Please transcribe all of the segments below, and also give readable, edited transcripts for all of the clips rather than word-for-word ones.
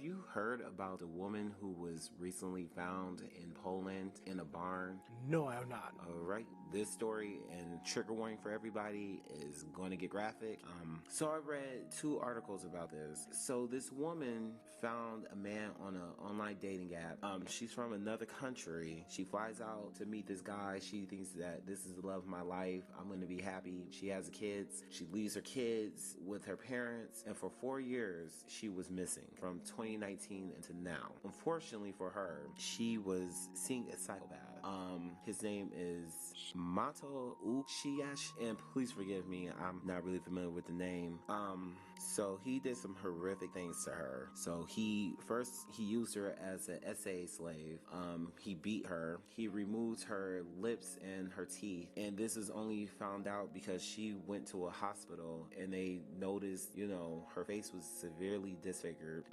you heard about the woman who was recently found in Poland in a barn? No, I have not. All right, this story and trigger warning for everybody is going to get graphic. So I read 2 articles about this. So this woman found a man on an online dating app. She's from another country. She flies out to meet this guy. She thinks that this is the love of my life. I'm going to be happy. She has kids. She leaves her kids with her parents. And for 4 years, she was missing from 2019 into now. Unfortunately for her, she was seeing a psychopath. His name is Mato Uchiash, and please forgive me, I'm not really familiar with the name. So he did some horrific things to her. So he used her as an SA slave. He beat her. He removed her lips and her teeth, and this is only found out because she went to a hospital and they noticed, her face was severely disfigured.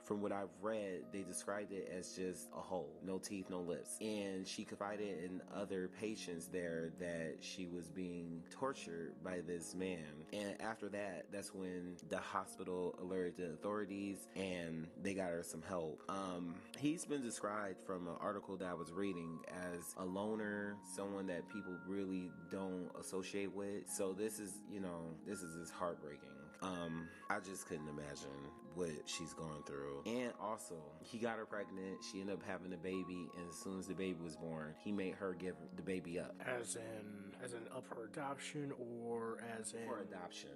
From what I've read, they described it as just a hole, no teeth, no lips. And she confided in other patients there that she was being tortured by this man. And after that, that's when the hospital alerted the authorities and they got her some help. He's been described from an article that I was reading as a loner, someone that people really don't associate with. So this is just heartbreaking. I just couldn't imagine what she's going through. And also, he got her pregnant. She ended up having a baby, and as soon as the baby was born, he made her give the baby up. As in up for adoption, or as in for adoption.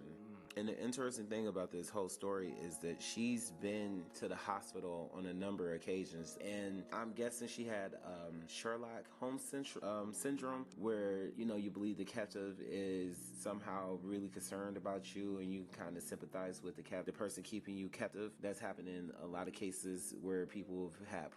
And the interesting thing about this whole story is that she's been to the hospital on a number of occasions, and I'm guessing she had Sherlock Holmes syndrome, where you believe the captive is somehow really concerned about you, and you kind of sympathize with the person keeping you captive. That's happened in a lot of cases where people have had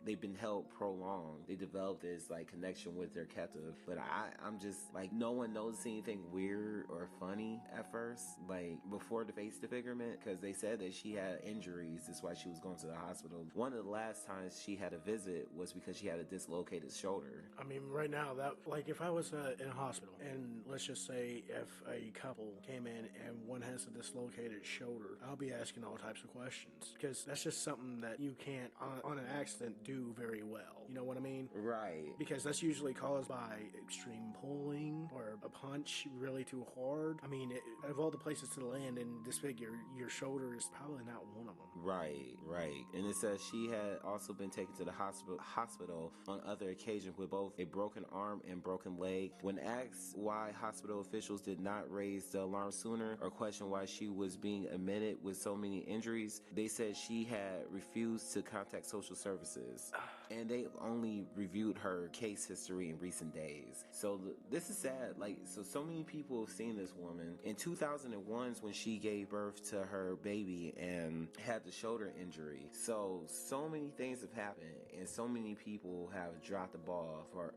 they've been held prolonged. They developed this connection with their captive. But I'm just no one noticed anything weird or funny at first, before the face disfigurement, because they said that she had injuries. That's why she was going to the hospital. One of the last times she had a visit was because she had a dislocated shoulder. I mean, right now, that if I was in a hospital, and let's just say if a couple came in and one has a dislocated shoulder, I'll be asking all types of questions, because that's just something that you can't on an accident do very well. You know what I mean? Right. Because that's usually caused by extreme pulling or a punch really too hard. I mean, of all the places to land and disfigure, your shoulder is probably not one of them. Right. And it says she had also been taken to the hospital on other occasions with both a broken arm and broken leg. When asked why hospital officials did not raise the alarm sooner or question why she was being admitted with so many injuries, they said she had refused to contact social services, and they only reviewed her case history in recent days. So this is sad. So many people have seen this woman. In 2001 when she gave birth to her baby and had the shoulder injury. So many things have happened, and so many people have dropped the ball for.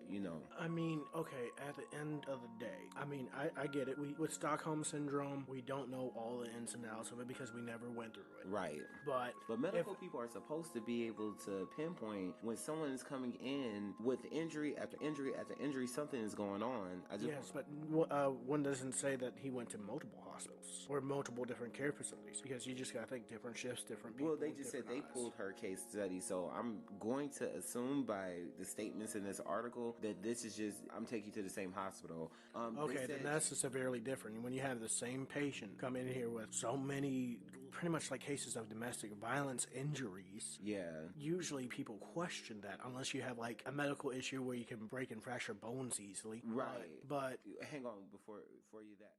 I mean, okay, at the end of the day, I mean, I get it. With Stockholm Syndrome, we don't know all the ins and outs of it because we never went through it. Right. But medical people are supposed to be able to pinpoint when someone is coming in with injury after injury after injury, something is going on. Yes, but one doesn't say that he went to multiple hospitals or multiple different care facilities, because you just gotta think different shifts, different people. Well, they just said they pulled her case study, so I'm going to assume by the statements in this article that this is just, I'm taking you to the same hospital. Okay, then that's severely different. When you have the same patient come in here with so many, pretty much cases of domestic violence injuries, yeah, usually people question that unless you have a medical issue where you can break and fracture bones easily. Right. But hang on before you that.